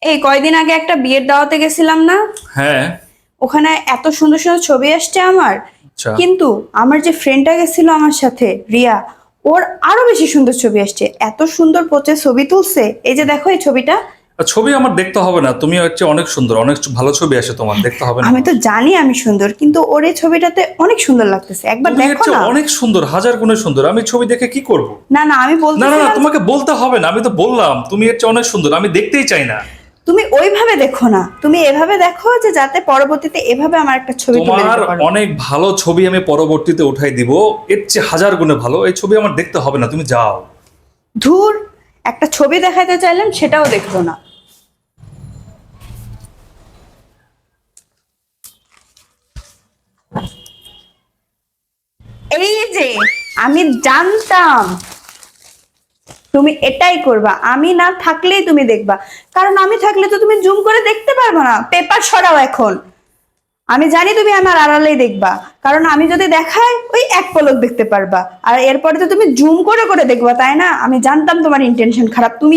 এই কয়দিন আগে একটা বিয়ের দাওয়াতে গেছিলাম না? হ্যাঁ। ওখানে এত সুন্দর সুন্দর ছবি আসছে আমার। আচ্ছা। কিন্তু আমার যে ফ্রেন্ডটা গেছিল আমার সাথে, রিয়া, ওর আরো বেশি সুন্দর ছবি আসছে। এত সুন্দর পোজে ছবি তুলছে। এই যে দেখো এই ছবিটা। ছবি আমার দেখতে হবে না, তুমি হচ্ছে অনেক সুন্দর, অনেক ভালো ছবি আসে, তোমার দেখতে হবে না আমি আমার। তো জানি আমি সুন্দর, কিন্তু ওর এই ছবিটাতে অনেক সুন্দর লাগতেছে, একবার তুমি দেখো হচ্ছে না। অনেক সুন্দর, হাজার গুণে সুন্দর, আমি ছবি দেখে কি করব? না না, আমি না না না, বলতেছিলাম যে তোমাকে বলতে হবে না, আমি তো বললাম তুমি হচ্ছে অনেক সুন্দর, আমি দেখতেই চাই না। তুমি ওইভাবে দেখো না, তুমি এভাবে দেখো যে যাতে পরবর্তীতে এভাবে আমার একটা ছবি তুলে তোমার দিতে পারো। অনেক ভালো ছবি আমি পরবর্তীতে উঠাই দিব, এর চেয়ে হাজার গুণে ভালো এই ছবি আমার দেখতে হবে না, তুমি যাও। ধুর, একটা ছবি দেখাইতে চাইলাম সেটাও দেখলো না। এই যে, আমি জানতাম তুমি এটাই করবা, আমি না থাকলেই তুমি দেখবা। কারণ আমি থাকলে তো তুমি জুম করে দেখতে পারবে না। পেপার সরাও এখন। আমি জানি তুমি আমার আড়ালেই দেখবা, কারণ আমি যদি দেখাই ওই এক পলক দেখতে পারবা। আর এরপরে তো তুমি জুম করে করে দেখবা, তাই না? আমি জানতাম তোমার ইন্টেনশন খারাপ। তুমি